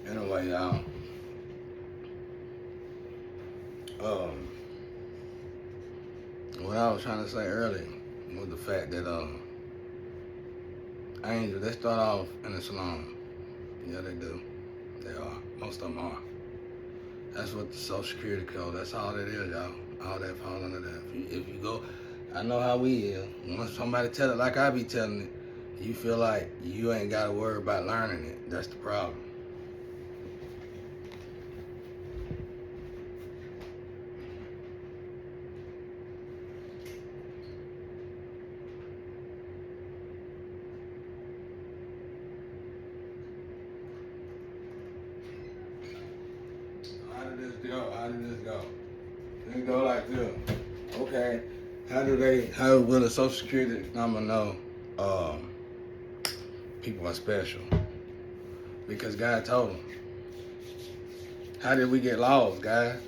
Anyway, y'all. Um, what I was trying to say earlier was the fact that angels, they start off in the salon. Yeah, they do. They are. Most of them are. That's what the Social Security code. That's all that is, y'all. All that falls under that. If you go, I know how we is. Once somebody tell it like I be telling it, you feel like you ain't got to worry about learning it. That's the problem. How did this go? How did this go? It go like this. Okay. How will the Social Security number know people are special? Because God told them. How did we get laws, God?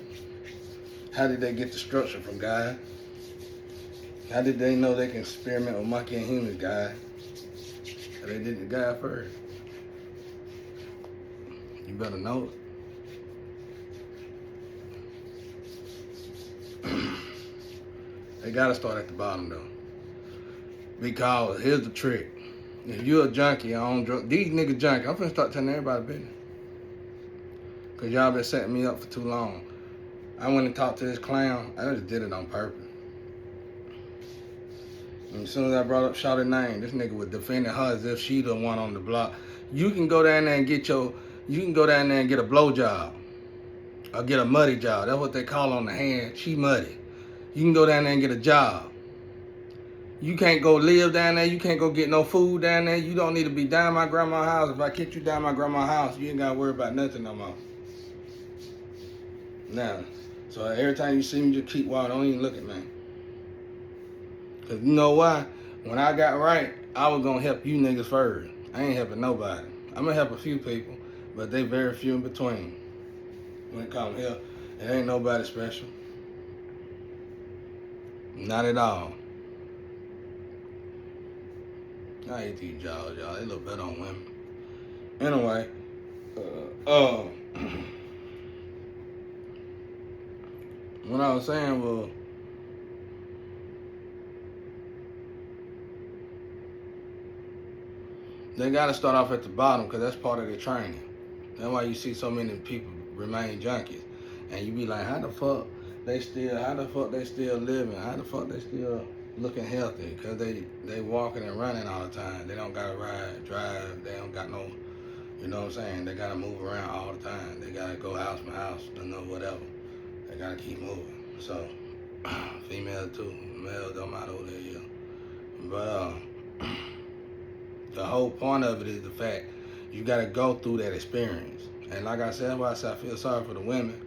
How did they get the structure from God? How did they know they can experiment with monkey and humans, God? They did it to God first. You better know it. They gotta start at the bottom though. Because here's the trick. If you're a junkie on drugs, these niggas junkie, I'm finna start telling everybody business. Cause y'all been setting me up for too long. I went and talked to this clown. I just did it on purpose. And as soon as I brought up Shawty's name, this nigga was defending her as if she the one on the block. You can go down there and get a blowjob. Or get a muddy job. That's what they call on the hand. She muddy. You can go down there and get a job. You can't go live down there. You can't go get no food down there. You don't need to be down my grandma's house. If I kick you down my grandma's house, you ain't got to worry about nothing no more. Now, so every time you see me, just keep walking. Don't even look at me. Because you know why? When I got right, I was going to help you niggas first. I ain't helping nobody. I'm going to help a few people, but they very few in between. When it comes to help, it ain't nobody special. Not at all. I hate these jobs, y'all. They look better on women. Anyway, what I was saying was, they got to start off at the bottom because that's part of their training. That's why you see so many people remain junkies. And you be like, how the fuck they still living? How the fuck they still looking healthy? Because they walking and running all the time. They don't got to ride, drive. They don't got no, you know what I'm saying? They got to move around all the time. They got to go house to house, whatever. They got to keep moving. So, female too. Male don't matter who they is. But, the whole point of it is the fact you got to go through that experience. And like I said, I feel sorry for the women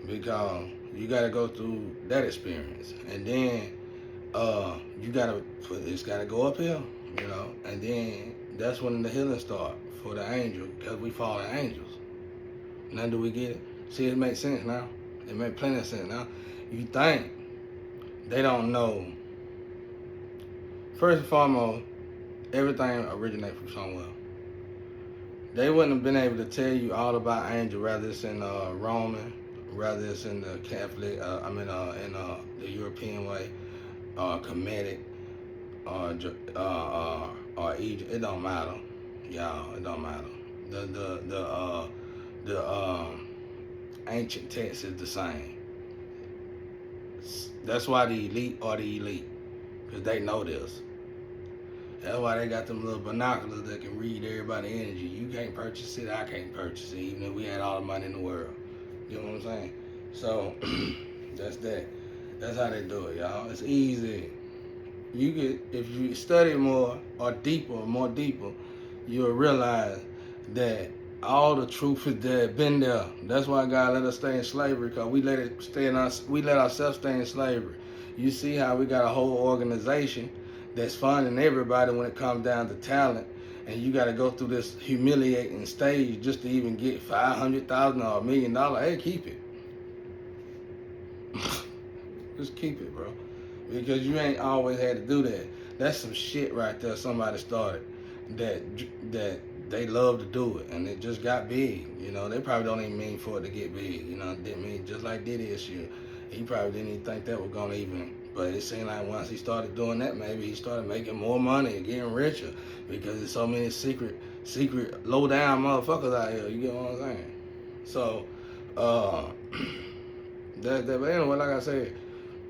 because you got to go through that experience. And then it's got to go uphill, you know. And then that's when the healing starts for the angel because we fallen angels. Now do we get it? See, it makes sense now. It makes plenty of sense now. You think they don't know. First and foremost, everything originates from somewhere. They wouldn't have been able to tell you all about angel, whether it's in Roman, whether it's in the Catholic, in the European way, Kemetic, or Egypt. It don't matter, y'all. It don't matter. The ancient text is the same. That's why the elite are the elite, because they know this. That's why they got them little binoculars that can read everybody's energy. You can't purchase it, I can't purchase it, even if we had all the money in the world. You know what I'm saying? So, that's that. That's how they do it, y'all. It's easy. If you study more deeper, you'll realize that all the truth is there, been there. That's why God let us stay in slavery, because we let ourselves stay in slavery. You see how we got a whole organization that's funding everybody when it comes down to talent, and you got to go through this humiliating stage just to even get $500,000 or $1 million. Hey, keep it. Just keep it, bro, because you ain't always had to do that. That's some shit right there. Somebody started that they love to do it, and it just got big. You know, they probably don't even mean for it to get big. You know, didn't mean just like Diddy this year. He probably didn't even think that was gonna even. But it seemed like once he started doing that, maybe he started making more money and getting richer because there's so many secret, low down motherfuckers out here. You get what I'm saying? So, but anyway, like I said,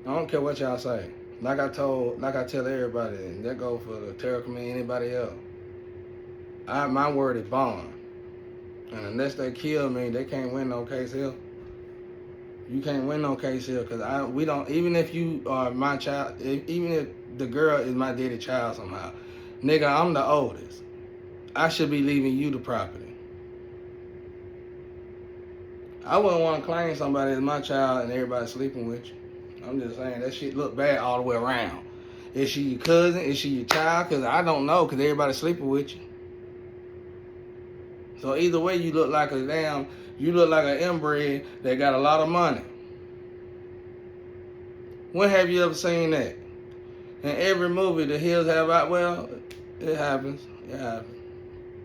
I don't care what y'all say. Like I tell everybody, and that go for the terror community, anybody else. My word is bond. And unless they kill me, they can't win no case here. You can't win no case here, because we don't, even if you are my child, even if the girl is my daddy child somehow, nigga, I'm the oldest. I should be leaving you the property. I wouldn't want to claim somebody as my child and everybody sleeping with you. I'm just saying, that shit look bad all the way around. Is she your cousin? Is she your child? Because I don't know, because everybody sleeping with you. So either way, you look like an inbred that got a lot of money. When have you ever seen that? In every movie, the Hills have out. Well, it happens. It happens.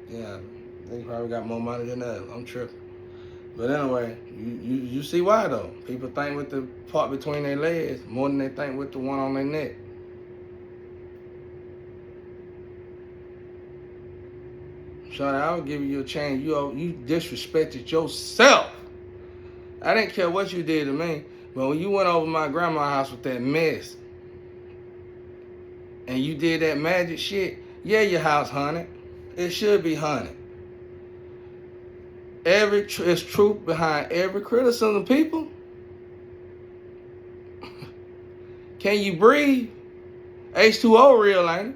Yeah, they probably got more money than us. I'm tripping. But anyway, you see why though? People think with the part between their legs more than they think with the one on their neck. Shawty, I was giving you a chance. You disrespected yourself. I didn't care what you did to me, but when you went over my grandma's house with that mess, and you did that magic shit, yeah, your house haunted. It should be haunted. It's truth behind every criticism, people. Can you breathe? H2O real, ain't it?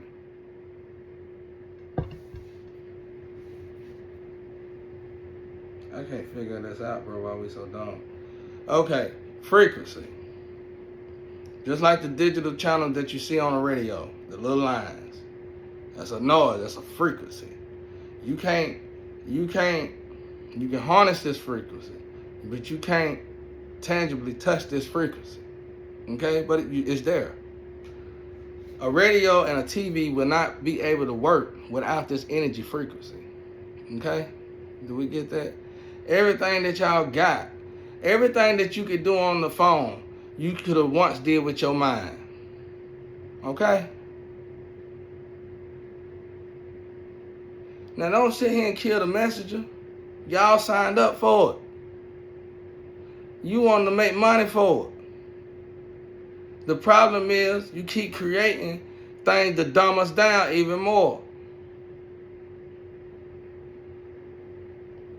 I can't figure this out, bro, why we so dumb. Okay, frequency. Just like the digital channel that you see on the radio, the little lines. That's a noise, that's a frequency. You can harness this frequency, but you can't tangibly touch this frequency. Okay, but it's there. A radio and a TV will not be able to work without this energy frequency. Okay, do we get that? Everything that y'all got, everything that you could do on the phone, you could have once did with your mind. Okay? Now don't sit here and kill the messenger. Y'all signed up for it. You want to make money for it. The problem is you keep creating things to dumb us down even more.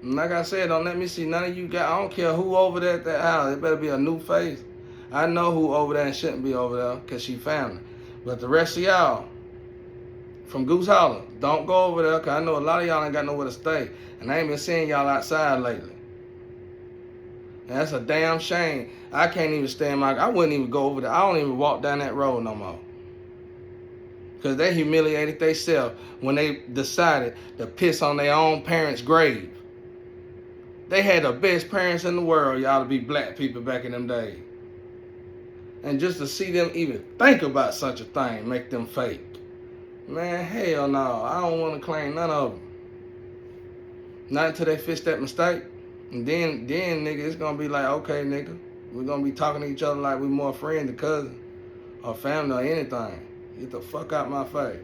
And like I said, don't let me see none of you guys. I don't care who over there at that house. It better be a new face. I know who over there and shouldn't be over there because she family. But the rest of y'all from Goose Hollow, don't go over there because I know a lot of y'all ain't got nowhere to stay. And I ain't been seeing y'all outside lately. And that's a damn shame. I can't even stay in I wouldn't even go over there. I don't even walk down that road no more. Because they humiliated themselves when they decided to piss on their own parents' grave. They had the best parents in the world, y'all, to be black people back in them days. And just to see them even think about such a thing, make them fake. Man, hell no. I don't want to claim none of them. Not until they fix that mistake. And then nigga, it's going to be like, okay, nigga, we're going to be talking to each other like we more friends than cousins or family or anything. Get the fuck out my face.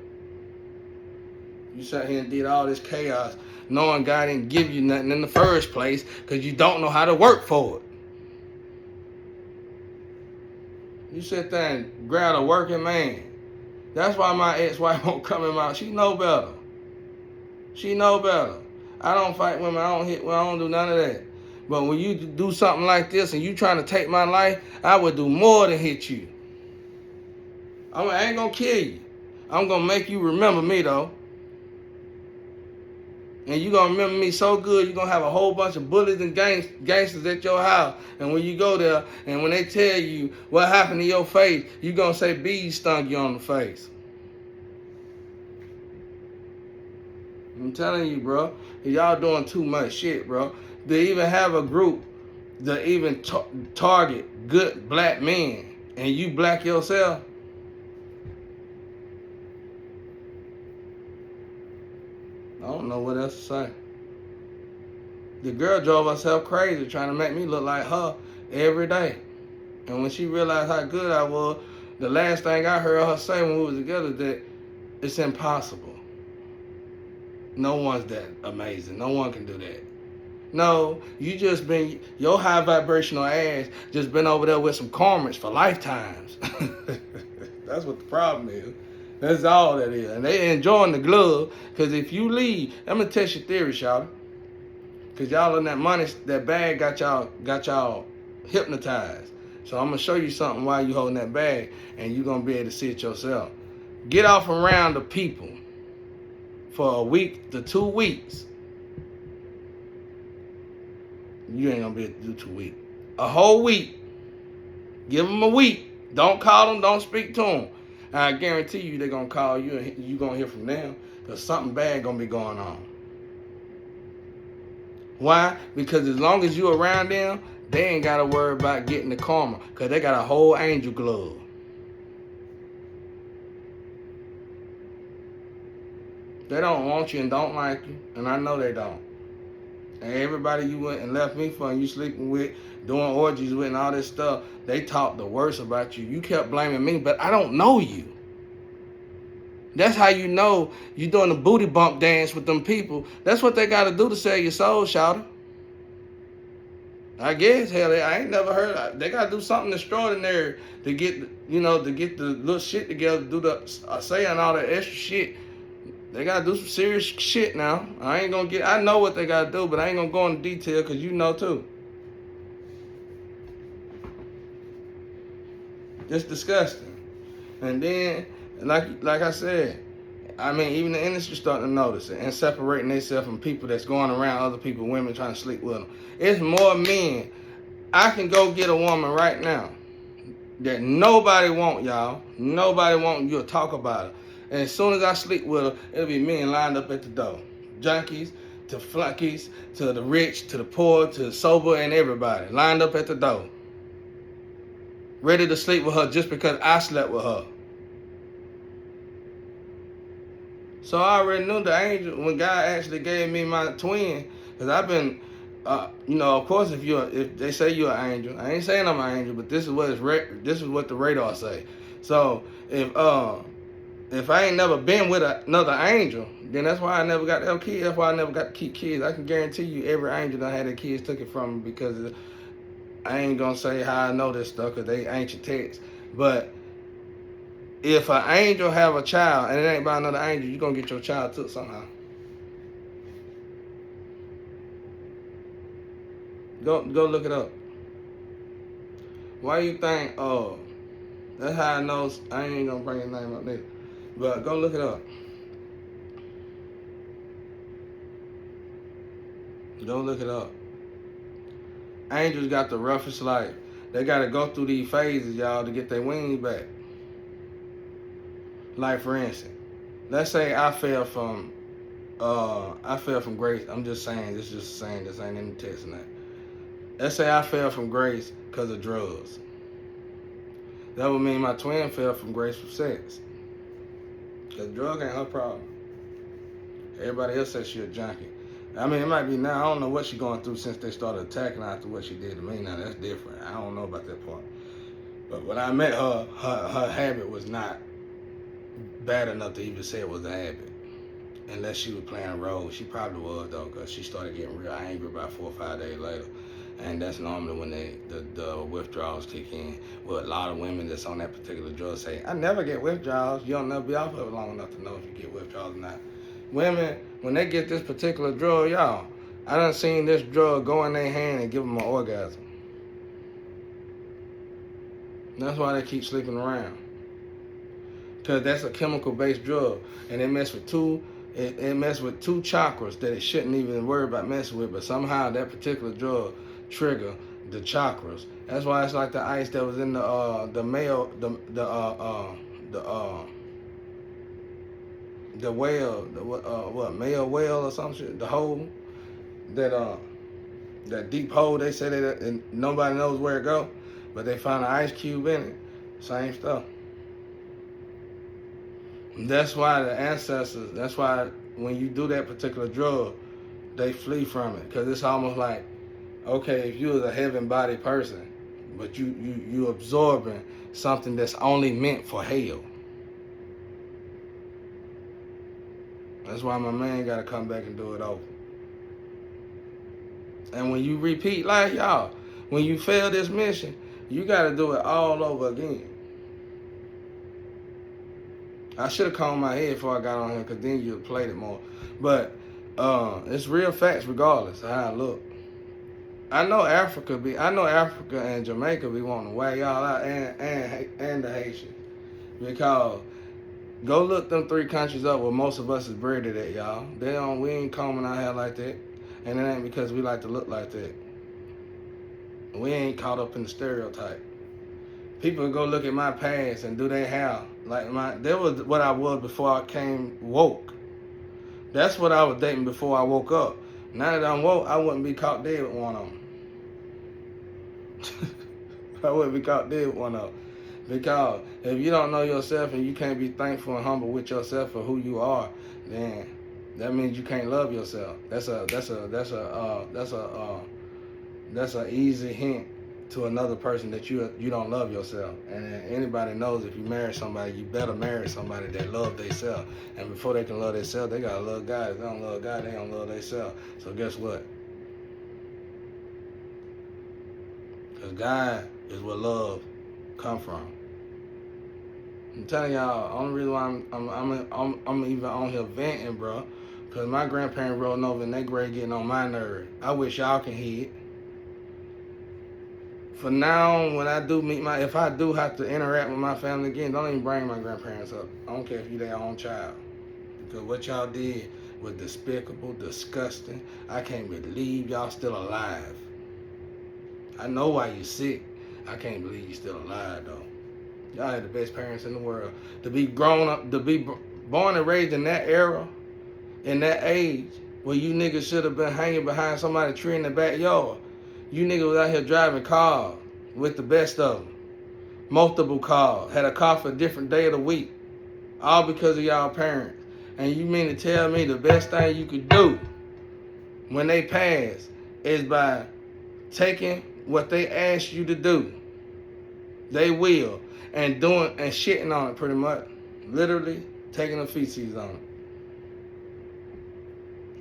You sat here and did all this chaos knowing God didn't give you nothing in the first place because you don't know how to work for it. You sit there and grab a working man. That's why my ex-wife won't come in my... She know better. She know better. I don't fight women. I don't hit women. I don't do none of that. But when you do something like this and you trying to take my life, I would do more than hit you. I ain't going to kill you. I'm going to make you remember me, though. And you're going to remember me so good, you're going to have a whole bunch of bullies and gangsters at your house. And when you go there, and when they tell you what happened to your face, you're going to say bees stung you on the face. I'm telling you, bro. Y'all doing too much shit, bro. They even have a group that even target good black men. And you black yourself. I don't know. don't know what else to say. The girl drove herself crazy trying to make me look like her every day. And when she realized how good I was, the last thing I heard her say when we was together that it's impossible. No one's that amazing. No one can do that. No, you just been, your high vibrational ass just been over there with some karmas for lifetimes. That's what the problem is. That's all that is. And they enjoying the glove, because if you leave, I'm going to test your theory, shawty. Because y'all in that money, that bag got y'all hypnotized. So I'm going to show you something while you holding that bag, and you're going to be able to see it yourself. Get off around the people for a week to 2 weeks. You ain't going to be able to do 2 weeks. A whole week. Give them a week. Don't call them. Don't speak to them. And I guarantee you they're going to call you and you're going to hear from them, because something bad going to be going on. Why? Because as long as you're around them, they ain't got to worry about getting the karma, because they got a whole angel glove. They don't want you and don't like you, and I know they don't. And everybody you went and left me for and you sleeping with, doing orgies with and all this stuff, they talk the worst about you. You kept blaming me, but I don't know you. That's how you know you doing the booty bump dance with them people. That's what they got to do to sell your soul, shouter. I guess, hell, I ain't never heard. They got to do something extraordinary to get, to get the little shit together, do the saying all that extra shit. They got to do some serious shit now. I know what they got to do, but I ain't going to go into detail because you know too. It's disgusting. And then, like I said, I mean, even the industry starting to notice it and separating themselves from people that's going around other people, women trying to sleep with them. It's more men. I can go get a woman right now that nobody want, y'all. Nobody want. You'll talk about her. And as soon as I sleep with her, it'll be men lined up at the door. Junkies, to flunkies, to the rich, to the poor, to the sober, and everybody. Lined up at the door. Ready to sleep with her just because I slept with her. So I already knew the angel, when God actually gave me my twin, because I've been, of course, if they say you're an angel, I ain't saying I'm an angel, but this is what the radar say. So if I ain't never been with another angel, then that's why I never got to have kids. That's why I never got to keep kids. I can guarantee you every angel that had their kids took it from me, because I ain't going to say how I know this stuff because they ancient texts. But if an angel have a child and it ain't by another angel, you're going to get your child took somehow. Go look it up. Why you think, that's how I know. I ain't going to bring his name up neither. But go look it up. Go look it up. Angels got the roughest life. They got to go through these phases, y'all, to get their wings back. Like, for instance, let's say I fell from grace. I'm just saying, this ain't in the text and that. Let's say I fell from grace because of drugs. That would mean my twin fell from grace for sex. Because drug ain't her problem. Everybody else says she a junkie. I mean, it might be now. I don't know what she's going through since they started attacking her after what she did to me. Now, that's different. I don't know about that part. But when I met her, her habit was not bad enough to even say it was a habit. Unless she was playing a role. She probably was, though, because she started getting real angry about 4 or 5 days later. And that's normally when the withdrawals kick in. Well, a lot of women that's on that particular drug say, I never get withdrawals. You don't never be off of it long enough to know if you get withdrawals or not. Women, when they get this particular drug, y'all, I done seen this drug go in their hand and give them an orgasm. That's why they keep sleeping around. Because that's a chemical-based drug. And it mess with two chakras that it shouldn't even worry about messing with. But somehow that particular drug trigger the chakras. That's why it's like the ice that was in the whale, male whale or some shit, the hole, that deep hole they say that and nobody knows where it go, but they found an ice cube in it. Same stuff. That's why the ancestors, that's why when you do that particular drug, they flee from it because it's almost like, okay, if you was a heaven body person, but you absorbing something that's only meant for hell. That's why my man got to come back and do it over. And when you repeat, like y'all, when you fail this mission, you got to do it all over again. I should have combed my head before I got on here, because then you'd have played it more. But it's real facts regardless of how I look. I know Africa and Jamaica be wanting to wear y'all out, and the Haitians. Because go look them 3 countries up where most of us is bred at, y'all. We ain't combing our hair like that. And it ain't because we like to look like that. We ain't caught up in the stereotype. People go look at my past and do their hair like that was what I was before I came woke. That's what I was dating before I woke up. Now that I'm woke, I wouldn't be caught dead with one of them. I wouldn't be caught dead with one of them. Because if you don't know yourself and you can't be thankful and humble with yourself for who you are, then that means you can't love yourself. That's an easy hint to another person that you don't love yourself. And anybody knows if you marry somebody, you better marry somebody that love themselves. And before they can love themselves, they gotta love God. If they don't love God, they don't love themselves. So guess what? Because God is where love come from. I'm telling y'all, only reason why I'm even on here venting, bro, because my grandparents rolling over in their grave getting on my nerve. I wish y'all can hear it. For now, when I do if I do have to interact with my family again, don't even bring my grandparents up. I don't care if you their own child. Because what y'all did was despicable, disgusting. I can't believe y'all still alive. I know why you sick. I can't believe you still alive, though. Y'all had the best parents in the world. To be grown up, to be born and raised in that era, in that age, where you niggas should have been hanging behind somebody's tree in the backyard. You niggas was out here driving cars with the best of them. Multiple cars. Had a car for a different day of the week. All because of y'all parents. And you mean to tell me the best thing you could do when they pass is by taking what they asked you to do. They will. And doing and shitting on it pretty much. Literally taking the feces on it.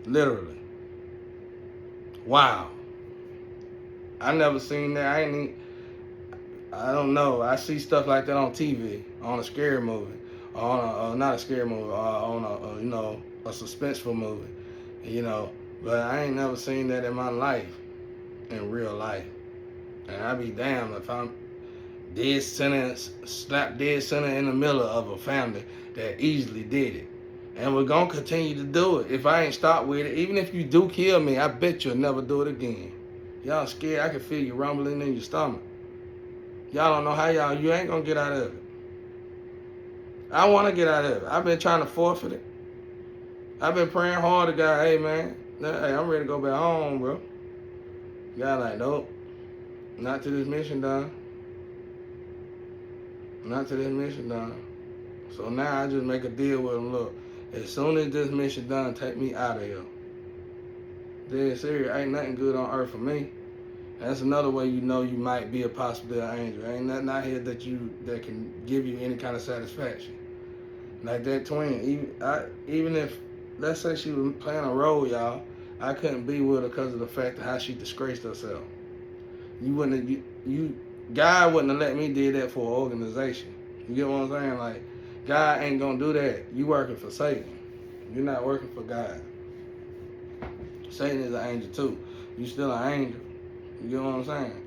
Literally. Wow. I never seen that. I don't know. I see stuff like that on TV, on a scary movie, not a scary movie, on a suspenseful movie, But I ain't never seen that in my life, in real life. And I be damned if I'm slap dead center in the middle of a family that easily did it. And we're gonna continue to do it. If I ain't stopped with it, even if you do kill me, I bet you'll never do it again. Y'all scared, I can feel you rumbling in your stomach. Y'all don't know how you ain't gonna get out of it. I wanna get out of it. I've been trying to forfeit it. I've been praying hard to God, hey man, hey, I'm ready to go back home, bro. God like, nope, not till this mission done. Not till this mission done. So now I just make a deal with him, look, as soon as this mission done, take me out of here. Dead serious, ain't nothing good on earth for me. That's another way you know you might be a possible angel. Ain't nothing out here that can give you any kind of satisfaction. Like that twin, even if, let's say she was playing a role, y'all, I couldn't be with her because of the fact of how she disgraced herself. God wouldn't have let me do that for an organization. You get what I'm saying? Like, God ain't gonna do that. You working for Satan. You're not working for God. Satan is an angel too. You still an angel. You get what I'm saying?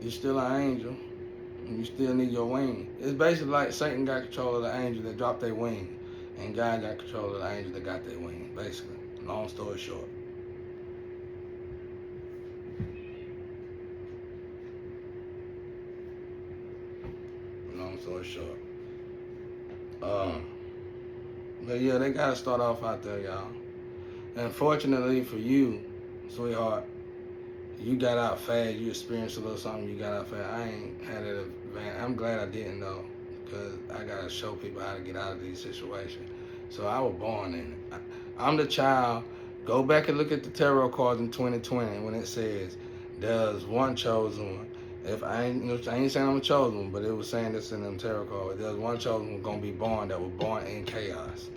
You still an angel, and you still need your wing. It's basically like Satan got control of the angel that dropped their wing, and God got control of the angel that got their wing, basically. Long story short. Long story short. But yeah, they gotta start off out there, y'all. And fortunately for you, sweetheart, you got out fast. You experienced a little something. You got out fast. I ain't had it advantage. I'm glad I didn't though, because I gotta show people how to get out of these situations. So I was born in it. I'm the child. Go back and look at the tarot cards in 2020 when it says there's one chosen one. If I ain't saying I'm a chosen one, but it was saying this in them tarot cards. There's one chosen one gonna be born that was born in chaos.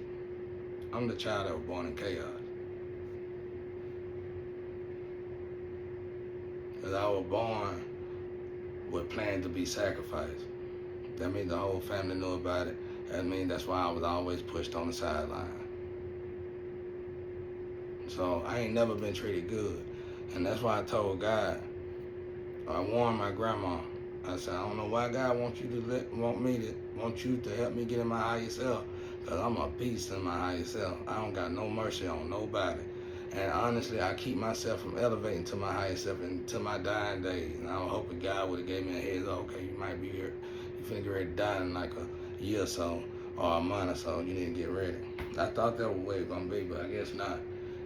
I'm the child that was born in chaos. Because I was born with plans to be sacrificed. That means the whole family knew about it. That means that's why I was always pushed on the sideline. So I ain't never been treated good. And that's why I told God, I warned my grandma. I said, I don't know why God wants you to help me get in my higher self. Because I'm a beast in my higher self. I don't got no mercy on nobody. And honestly, I keep myself from elevating to my higher self until my dying days. And I was hoping God would have gave me a heads up. Okay, you might be here. You finna get ready to die in like a year or so, or a month or so. You need to get ready. I thought that was the way it was going to be, but I guess not.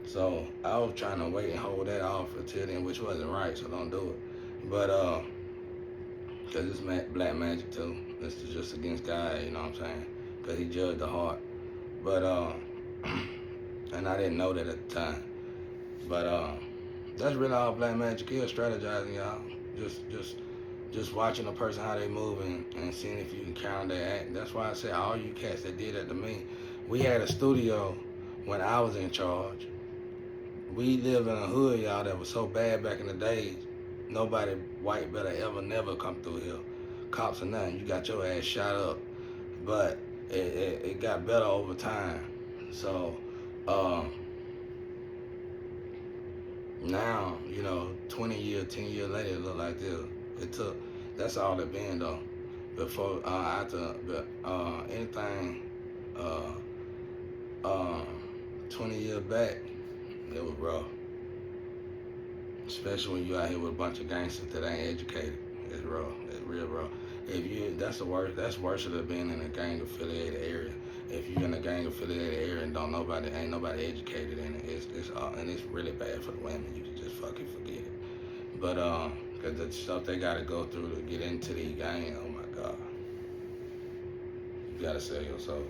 So I was trying to wait and hold that off until then, which wasn't right, so don't do it. But, because it's black magic too. This is just against God, you know what I'm saying? Because he judged the heart. But, and I didn't know that at the time. But that's really all black magic is, strategizing, y'all. Just watching a person how they move and seeing if you can counter their act. That's why I say all you cats that did that to me. We had a studio when I was in charge. We lived in a hood, y'all, that was so bad back in the days. Nobody white better ever never come through here. Cops or nothing. You got your ass shot up. But it got better over time. So now, 20 years, 10 years later, it look like this. That's all it been though. Before, after, anything, 20 years back, it was rough. Especially when you out here with a bunch of gangsters that ain't educated. It's rough. It's real rough. That's the worst. That's worse than being in a gang affiliated area. If you in a gang affiliated area and ain't nobody educated in it, and it's really bad for the women. You can just fucking forget it. But cause the stuff they gotta go through to get into these gangs, oh my God. You gotta sell your soul.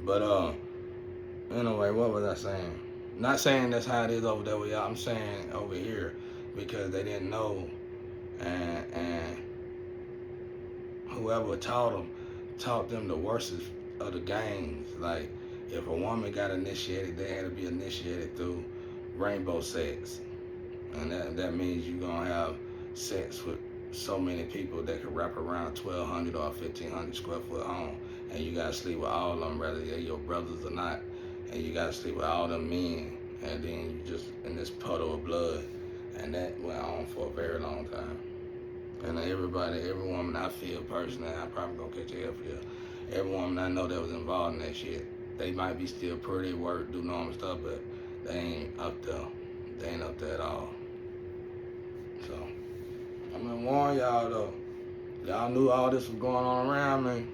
But anyway, what was I saying? Not saying that's how it is over there with y'all. I'm saying over here because they didn't know, and whoever taught them the worstest of the gangs. Like if a woman got initiated, they had to be initiated through rainbow sex, and that means you're gonna have sex with so many people that could wrap around 1,200 or 1,500 square foot home, and you gotta sleep with all of them, whether they're your brothers or not. And you gotta sleep with all them men, and then you just in this puddle of blood, and that went on for a very long time. And every woman I feel personally, I probably gonna catch a hell for this. Every woman I know that was involved in that shit, they might be still pretty, work, do normal stuff, but they ain't up there. They ain't up there at all. So I'm gonna warn y'all though. Y'all knew all this was going on around me.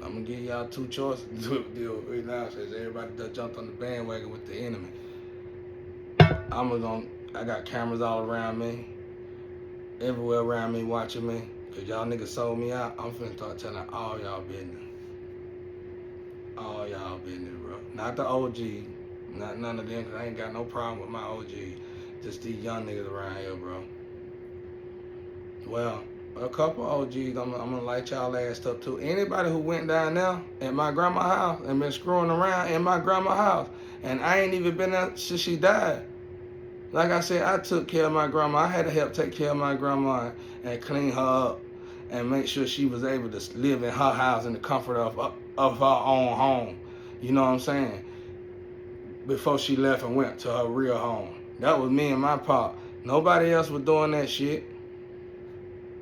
I'm gonna give y'all two choices to deal with right now. Since everybody that jumped on the bandwagon with the enemy, I got cameras all around me, everywhere around me watching me. Cause y'all niggas sold me out. I'm finna start telling all y'all business. All y'all business, bro. Not the OG, not none of them. Cause I ain't got no problem with my OG. Just these young niggas around here, bro. Well, a couple OGs, I'm gonna light y'all ass up too. Anybody who went down there at my grandma's house and been screwing around in my grandma's house, and I ain't even been there since she died. Like I said, I took care of my grandma. I had to help take care of my grandma and clean her up and make sure she was able to live in her house in the comfort of her own home. You know what I'm saying? Before she left and went to her real home. That was me and my pop. Nobody else was doing that shit.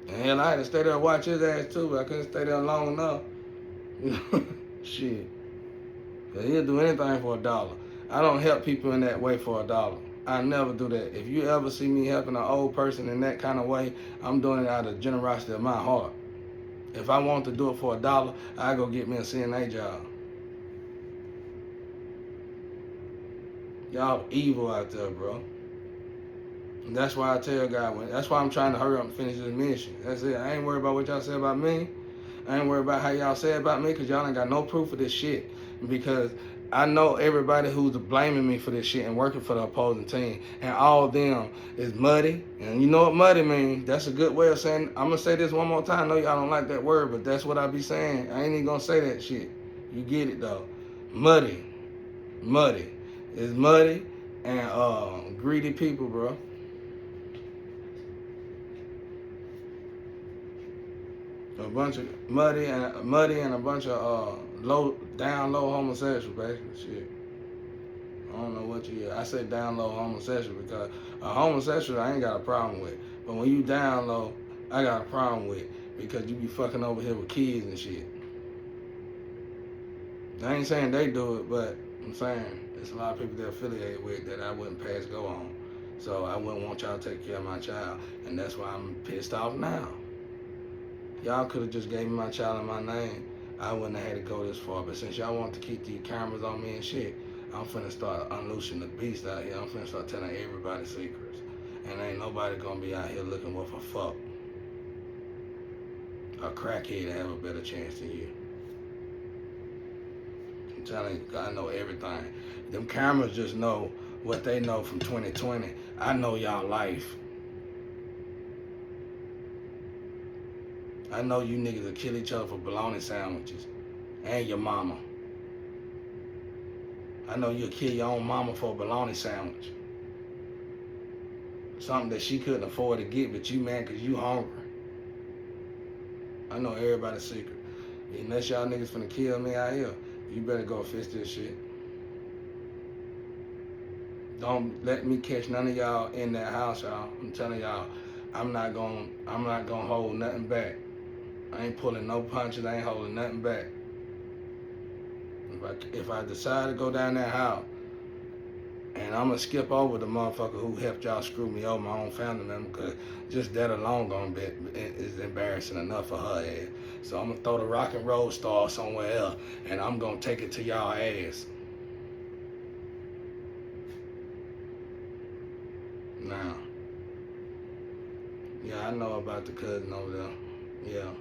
And hell, I had to stay there and watch his ass too, but I couldn't stay there long enough. Shit. Cause he'll do anything for $1. I don't help people in that way for $1. I never do that. If you ever see me helping an old person in that kind of way, I'm doing it out of generosity of my heart. If I want to do it for $1, I go get me a CNA job. Y'all evil out there, bro. And that's why I tell God, that's why I'm trying to hurry up and finish this mission. That's it. I ain't worried about what y'all say about me. I ain't worried about how y'all say about me, because y'all ain't got no proof of this shit. Because I know everybody who's blaming me for this shit and working for the opposing team, and all of them is muddy. And you know what muddy means? That's a good way of saying. I'm gonna say this one more time. I know y'all don't like that word, but that's what I be saying. I ain't even gonna say that shit. You get it though. Muddy. It's muddy and greedy people, bro. A bunch of muddy and a bunch of low homosexuals, basically. Shit. I don't know what you. I say down low homosexual because a homosexual I ain't got a problem with, but when you down low, I got a problem with because you be fucking over here with kids and shit. I ain't saying they do it, but I'm saying there's a lot of people they're affiliated with that I wouldn't pass go on. So I wouldn't want y'all to take care of my child, and that's why I'm pissed off now. Y'all could have just gave me my child in my name. I wouldn't have had to go this far. But since y'all want to keep these cameras on me and shit, I'm finna start unleashing the beast out here. I'm finna start telling everybody secrets. And ain't nobody gonna be out here looking with a fuck. A crackhead to have a better chance than you. I'm telling you, I know everything. Them cameras just know what they know from 2020. I know y'all life. I know you niggas will kill each other for bologna sandwiches and your mama. I know you'll kill your own mama for a bologna sandwich. Something that she couldn't afford to get, but you mad because you hungry. I know everybody's secret. Unless y'all niggas finna kill me out here, you better go fix this shit. Don't let me catch none of y'all in that house, y'all. I'm telling y'all, I'm not gonna hold nothing back. I ain't pulling no punches. I ain't holding nothing back. If I decide to go down that house, and I'm gonna skip over the motherfucker who helped y'all screw me over, my own family member, because just that alone gonna be is embarrassing enough for her ass. So I'm gonna throw the rock and roll star somewhere else, and I'm gonna take it to y'all ass. Now, yeah, I know about the cousin over there. Yeah.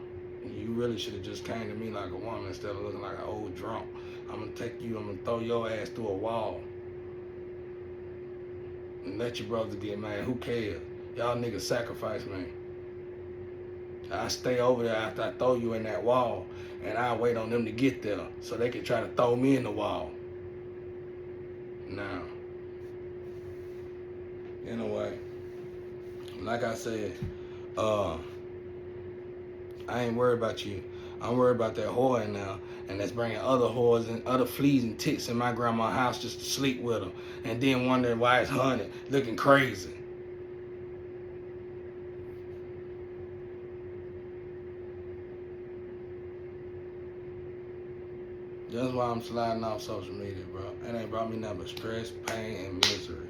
You really should have just came to me like a woman instead of looking like an old drunk. I'm gonna throw your ass through a wall. And let your brothers get mad. Who cares? Y'all niggas sacrifice me. I stay over there after I throw you in that wall, and I wait on them to get there so they can try to throw me in the wall. Now, anyway, like I said, I ain't worried about you. I'm worried about that whore in there, and that's bringing other whores and other fleas and ticks in my grandma's house just to sleep with them, and then wondering why it's haunted, looking crazy. That's why I'm sliding off social media, bro. It ain't brought me nothing but stress, pain, and misery.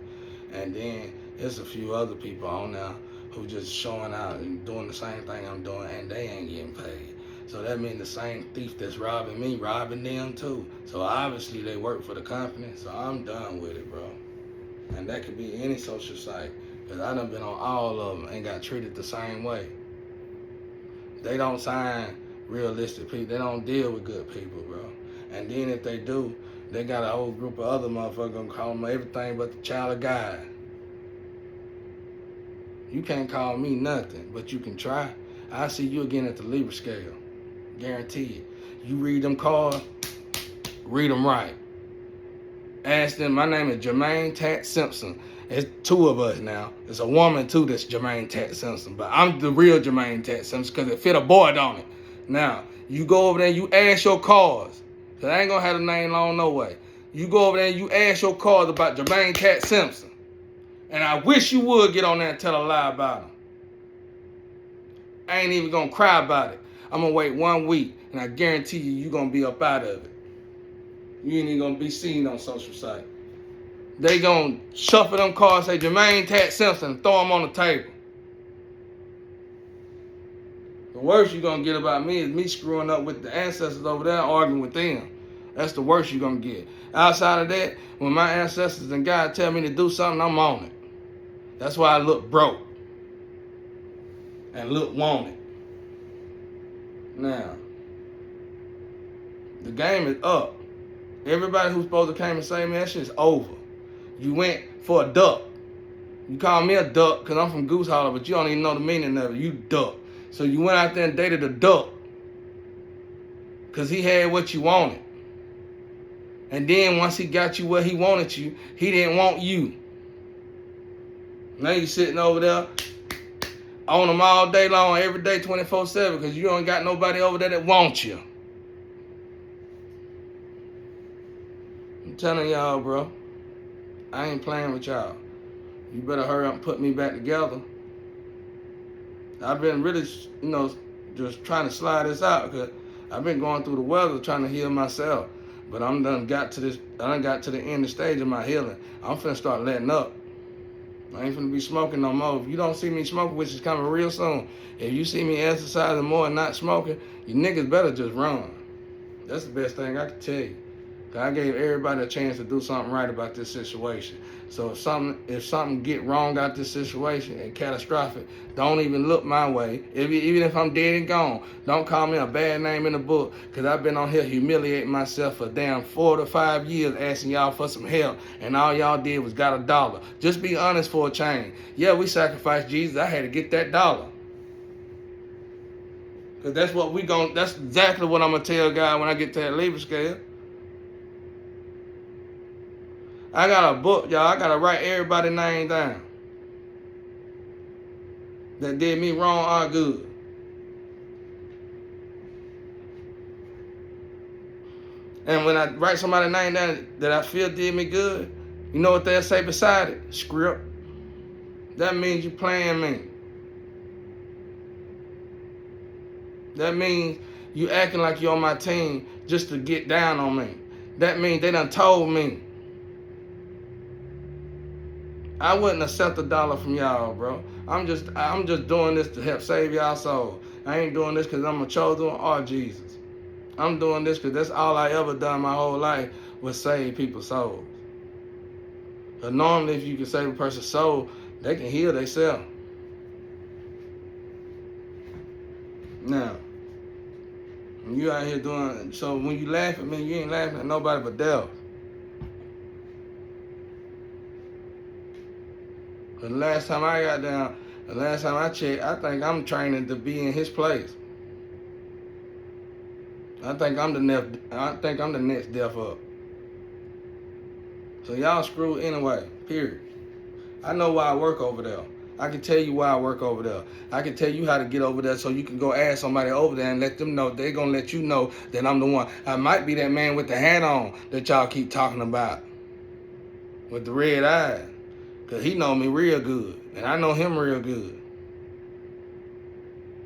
And then there's a few other people on there who just showing out and doing the same thing I'm doing, and they ain't getting paid. So that means the same thief that's robbing me, robbing them too. So obviously they work for the company, so I'm done with it, bro. And that could be any social site, because I done been on all of them and got treated the same way. They don't sign realistic people. They don't deal with good people, bro. And then if they do, they got a whole group of other motherfuckers gonna call them everything but the child of God. You can't call me nothing, but you can try. I see you again at the Libra scale. Guaranteed. You read them cards, read them right. Ask them, my name is Jermaine Tat Simpson. It's two of us now. There's a woman too that's Jermaine Tat Simpson, but I'm the real Jermaine Tat Simpson because it fit a board on it. Now, you go over there and you ask your cards, because I ain't going to have the name long no way. You go over there and you ask your cards about Jermaine Tat Simpson. And I wish you would get on there and tell a lie about him. I ain't even going to cry about it. I'm going to wait 1 week, and I guarantee you're going to be up out of it. You ain't even going to be seen on social site. They going to shuffle them cards, say Jermaine Tat Simpson, throw them on the table. The worst you're going to get about me is me screwing up with the ancestors over there, arguing with them. That's the worst you're going to get. Outside of that, when my ancestors and God tell me to do something, I'm on it. That's why I look broke and look wanted. Now, the game is up. Everybody who's supposed to came and say me, that shit's over. You went for a duck. You call me a duck because I'm from Goose Hollow, but you don't even know the meaning of it. You duck. So you went out there and dated a duck because he had what you wanted. And then once he got you where he wanted you, he didn't want you. Now you sitting over there on him all day long, every day, 24/7, because you don't got nobody over there that wants you. I'm telling y'all, bro, I ain't playing with y'all. You better hurry up and put me back together. I've been really, just trying to slide this out because I've been going through the weather trying to heal myself. But I done got to the end stage of my healing. I'm finna start letting up. I ain't finna be smoking no more. If you don't see me smoking, which is coming real soon, if you see me exercising more and not smoking, you niggas better just run. That's the best thing I can tell you. I gave everybody a chance to do something right about this situation. So if something get wrong out this situation and catastrophic, don't even look my way. Even if I'm dead and gone, don't call me a bad name in the book, because I've been on here humiliating myself for damn 4 to 5 years asking y'all for some help, and all y'all did was got $1. Just be honest for a change. Yeah, we sacrificed Jesus. I had to get that $1. Because that's exactly what I'm going to tell God when I get to that labor scale. I got a book, y'all. I got to write everybody's name down that did me wrong or good. And when I write somebody's name down that I feel did me good, you know what they'll say beside it? Script. That means you playing me. That means you acting like you're on my team just to get down on me. That means they done told me. I wouldn't accept $1 from y'all, bro. I'm just doing this to help save y'all soul. I ain't doing this because I'm a chosen one or Jesus. I'm doing this because that's all I ever done my whole life was save people's souls. But normally if you can save a person's soul, they can heal themselves. Now, when you out here doing, so when you laugh at me, you ain't laughing at nobody but devil. The last time I checked, I think I'm training to be in his place. I think I'm the next death up. So y'all screwed anyway, period. I know why I work over there. I can tell you why I work over there. I can tell you how to get over there so you can go ask somebody over there and let them know. They're going to let you know that I'm the one. I might be that man with the hat on that y'all keep talking about. With the red eyes. Because he know me real good. And I know him real good.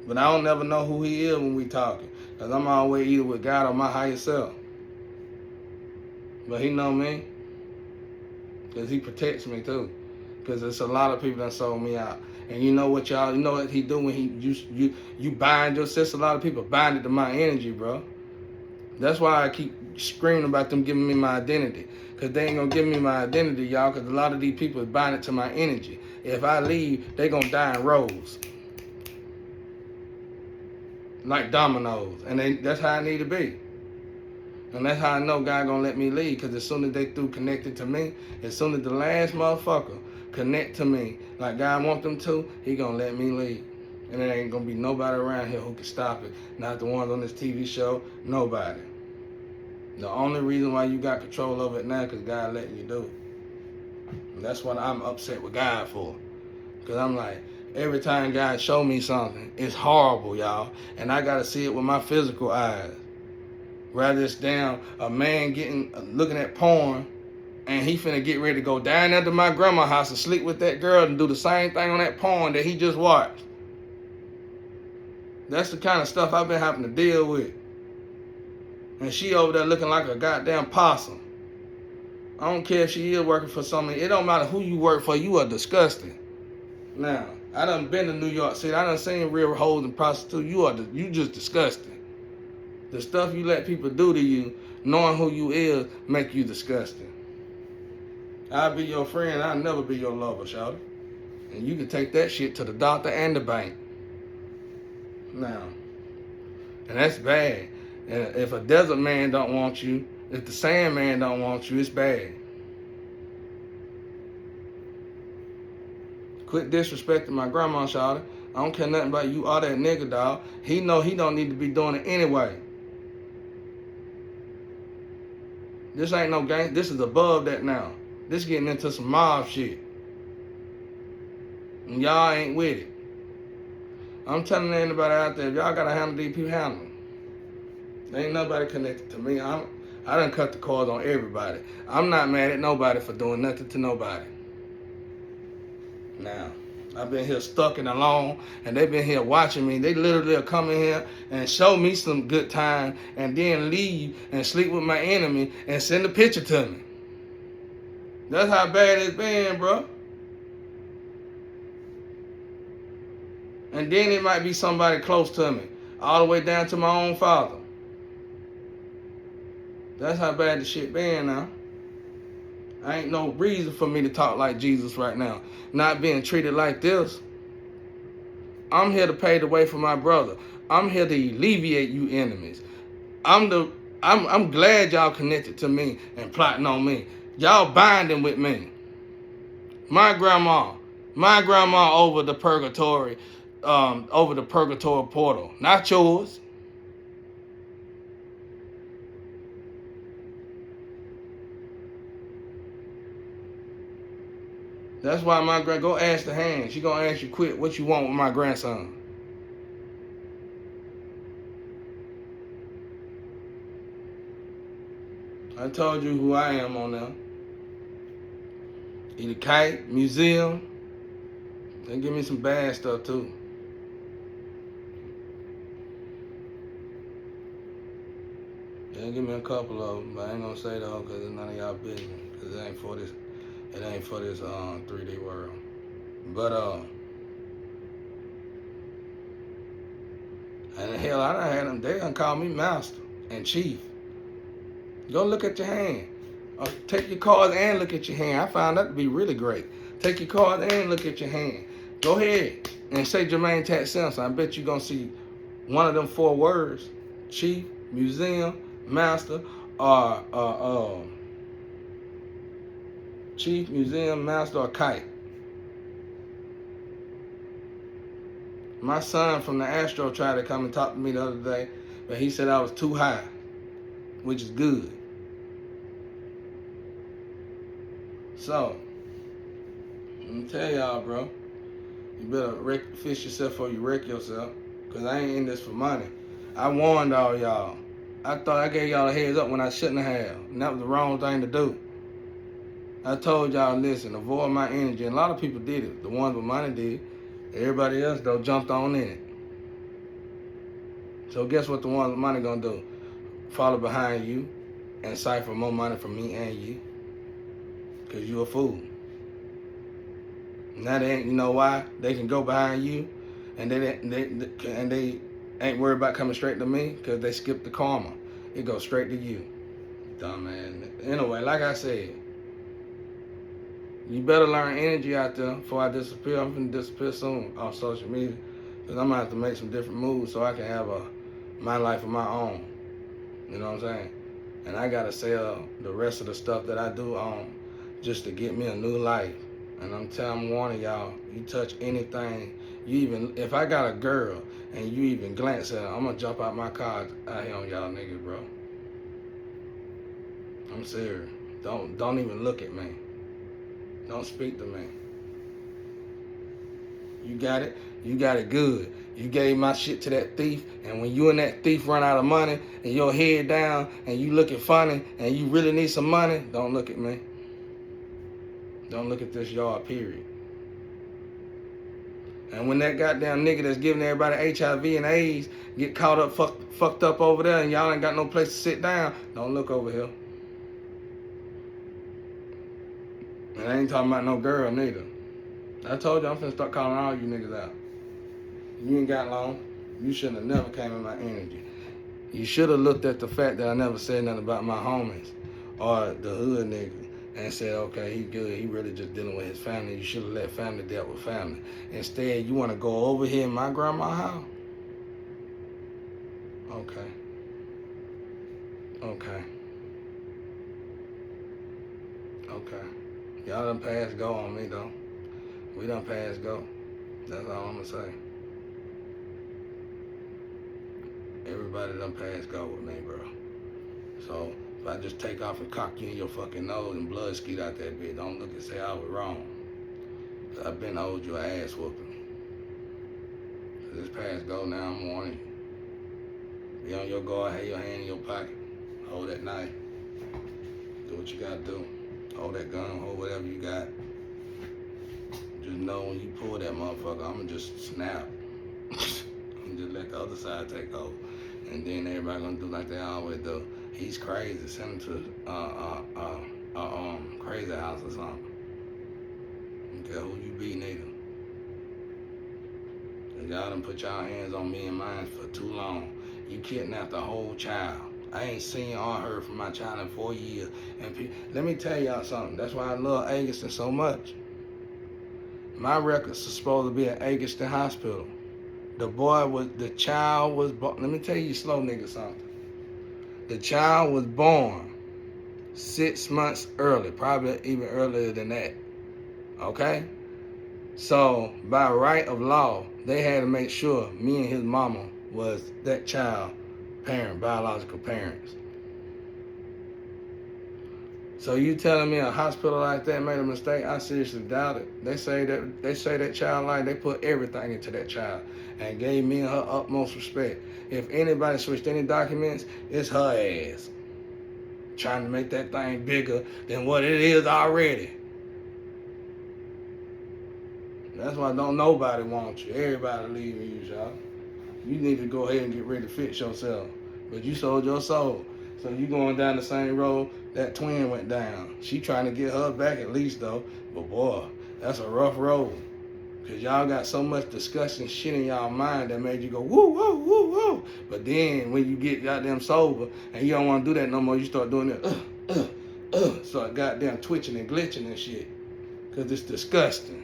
But I don't never know who he is when we talking. Because I'm always either with God or my higher self. But he know me. Because he protects me too. Because there's a lot of people that sold me out. And you know what he do when you bind yourself? A lot of people bind it to my energy, bro. That's why I keep screaming about them giving me my identity. Because they ain't going to give me my identity, y'all. Because a lot of these people bind it to my energy. If I leave, they going to die in rows. Like dominoes. And that's how I need to be. And that's how I know God going to let me leave. Because as soon as they through connected to me, as soon as the last motherfucker connect to me like God want them to, he going to let me leave. And there ain't going to be nobody around here who can stop it. Not the ones on this TV show. Nobody. The only reason why you got control of it now is because God letting you do it. And that's what I'm upset with God for. Because I'm like, every time God show me something, it's horrible, y'all. And I got to see it with my physical eyes. Rather it's down a man looking at porn and he finna get ready to go down there to my grandma's house and sleep with that girl and do the same thing on that porn that he just watched. That's the kind of stuff I've been having to deal with. And she over there looking like a goddamn possum. I don't care if she is working for somebody. It don't matter who you work for. You are disgusting. Now, I done been to New York City. I done seen real hoes and prostitutes. You just disgusting. The stuff you let people do to you, knowing who you is, make you disgusting. I'll be your friend. I'll never be your lover, shawty. And you can take that shit to the doctor and the bank. Now, and that's bad. And if a desert man don't want you, If the Sandman don't want you, it's bad. Quit disrespecting my grandma, Shawty. I don't care nothing about you, all that nigga, dog. He know he don't need to be doing it anyway. This ain't no game. This is above that now. This getting into some mob shit. And y'all ain't with it. I'm telling anybody out there, if y'all gotta handle these people, handle them. There ain't nobody connected to me. I done cut the cords on everybody. I'm not mad at nobody for doing nothing to nobody. Now, I've been here stuck and alone, and they've been here watching me. They literally come in here and show me some good time, and then leave and sleep with my enemy and send a picture to me. That's how bad it's been, bro. And then it might be somebody close to me, all the way down to my own father. That's how bad the shit been now. I ain't no reason for me to talk like Jesus right now. Not being treated like this. I'm here to pave the way for my brother. I'm here to alleviate you enemies. I'm glad y'all connected to me and plotting on me. Y'all binding with me. My grandma over the purgatory portal, not yours. That's why my go ask the hand. She gonna ask you quick what you want with my grandson. I told you who I am on there. Eat a kite, museum. They give me some bad stuff too. They give me a couple of them, but I ain't gonna say though because it's none of y'all business. Because it ain't for this 3D world. But and hell, I done had them. They done call me master and chief. Go look at your hand. Take your cards and look at your hand. I found that to be really great. Take your cards and look at your hand. Go ahead and say Jermaine Tat Simpson. I bet you're gonna see one of them 4 words: chief, museum, master, or chief, museum, master, or kite. My son from the Astro tried to come and talk to me the other day, but he said I was too high, which is good. So, let me tell y'all, bro, you better fix yourself before you wreck yourself, because I ain't in this for money. I warned all y'all. I thought I gave y'all a heads up when I shouldn't have, and that was the wrong thing to do. I told y'all, listen, avoid my energy. And a lot of people did it. The ones with money did. Everybody else, though, jumped on in it. So guess what the ones with money gonna do? Follow behind you and cipher more money from me and you. Because you a fool. Now they ain't, you know why? They can go behind you and they ain't worried about coming straight to me because they skipped the karma. It goes straight to you. Dumbass. Anyway, like I said, you better learn energy out there before I disappear. I'm finna disappear soon off social media. Because I'm going to have to make some different moves so I can have my life of my own. You know what I'm saying? And I got to sell the rest of the stuff that I do just to get me a new life. And I'm warning y'all, you touch anything, if I got a girl and you even glance at her, I'm going to jump out my car out here on y'all niggas, bro. I'm serious. Don't even look at me. Don't speak to me. You got it? You got it good. You gave my shit to that thief, and when you and that thief run out of money, and your head down, and you looking funny, and you really need some money, don't look at me. Don't look at this yard, period. And when that goddamn nigga that's giving everybody HIV and AIDS get caught up, fucked up over there, and y'all ain't got no place to sit down, don't look over here. And I ain't talking about no girl neither. I told you I'm finna start calling all you niggas out. You ain't got long. You shouldn't have never came in my energy. You should have looked at the fact that I never said nothing about my homies or the hood nigga and said, okay, he good. He really just dealing with his family. You should have let family deal with family. Instead, you want to go over here in my grandma's house? Okay. Okay. Y'all done passed go on me, though. We done passed go. That's all I'm going to say. Everybody done passed go with me, bro. So, if I just take off and cock you in your fucking nose and blood skeet out that bitch, don't look and say I was wrong. I've been owed you an ass whooping. This past go now, I'm warning you. Be on your guard, have your hand in your pocket. Hold that knife. Do what you gotta do. Hold that gun, hold whatever you got. Just know when you pull that motherfucker, I'ma just snap. And just let the other side take over. And then everybody gonna do like they always do. He's crazy, send him to crazy house or something. Don't care who you be, nigga. Y'all done put y'all hands on me and mine for too long. You kidnapped a whole child. I ain't seen or heard from my child in 4 years. And let me tell y'all something. That's why I love Agustin so much. My records are supposed to be at Agustin Hospital. The child was born. Let me tell you slow nigga something. The child was born 6 months early, probably even earlier than that. Okay? So, by right of law, they had to make sure me and his mama was that child parent, biological parents. So you telling me a hospital like that made a mistake? I seriously doubt it. They say that child life, they put everything into that child and gave me and her utmost respect. If anybody switched any documents, it's her ass. Trying to make that thing bigger than what it is already. That's why don't nobody want you. Everybody leaving you, y'all. You need to go ahead and get ready to fix yourself. But you sold your soul. So you going down the same road that twin went down. She trying to get her back at least, though. But boy, that's a rough road. Because y'all got so much disgusting shit in y'all mind that made you go, woo, woo, woo, woo. But then when you get goddamn sober and you don't want to do that no more, you start doing it, start goddamn twitching and glitching and shit. Because it's disgusting.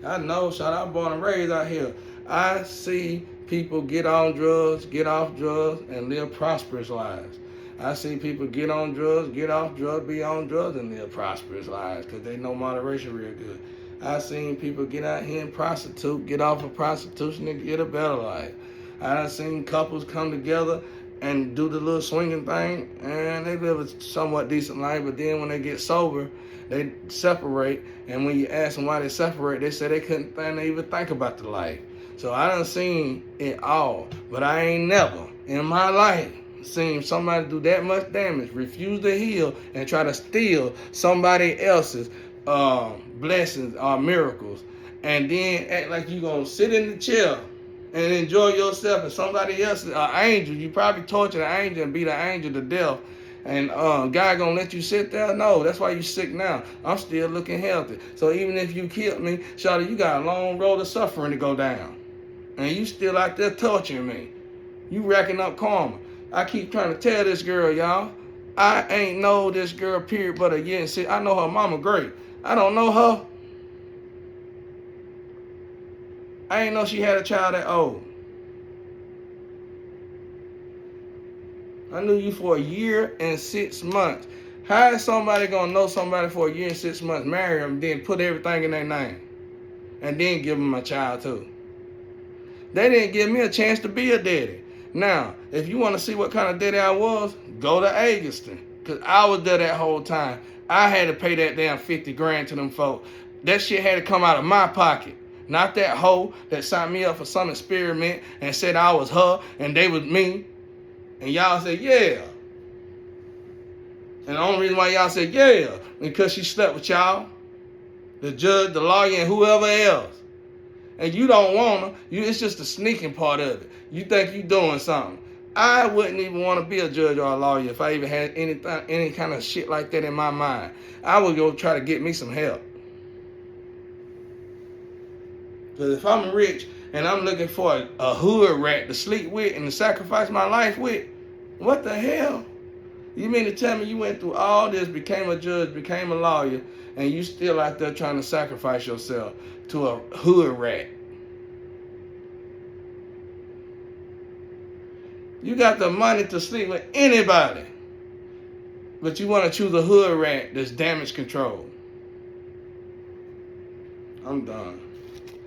I know, shout out, born and raised out here. I see people get on drugs, get off drugs, and live prosperous lives. I see people get on drugs, get off drugs, be on drugs, and live prosperous lives because they know moderation real good. I seen people get out here and prostitute, get off of prostitution, and get a better life. I seen couples come together and do the little swinging thing, and they live a somewhat decent life, but then when they get sober, they separate, and when you ask them why they separate, they say they couldn't even think about the life. So I done seen it all, but I ain't never in my life seen somebody do that much damage, refuse to heal, and try to steal somebody else's blessings or miracles, and then act like you gonna sit in the chair and enjoy yourself, and somebody else, an angel, you probably torture the angel and beat the angel to death. And God gonna let you sit there? No, that's why you sick now. I'm still looking healthy. So even if you killed me, shawty, you got a long road of suffering to go down. And you still out there torturing me. You racking up karma. I keep trying to tell this girl, y'all, I ain't know this girl, period, but a year and 6. I know her mama great. I don't know her. I ain't know she had a child that old. I knew you for a year and 6 months. How is somebody gonna know somebody for a year and 6 months, marry them, then put everything in their name, and then give them a child too? They didn't give me a chance to be a daddy. Now, if you want to see what kind of daddy I was, go to Agustin, because I was there that whole time. I had to pay that damn 50 grand to them folk. That shit had to come out of my pocket. Not that hoe that signed me up for some experiment and said I was her and they was me. And y'all said, yeah. And the only reason why y'all said, yeah, because she slept with y'all, the judge, the lawyer, and whoever else. And you don't want her. It's just the sneaking part of it. You think you doing something. I wouldn't even want to be a judge or a lawyer if I even had any kind of shit like that in my mind. I would go try to get me some help. Because if I'm rich and I'm looking for a hood rat to sleep with and to sacrifice my life with, what the hell? You mean to tell me you went through all this, became a judge, became a lawyer, and you still out there trying to sacrifice yourself to a hood rat? You got the money to sleep with anybody. But you want to choose a hood rat that's damage control. I'm done.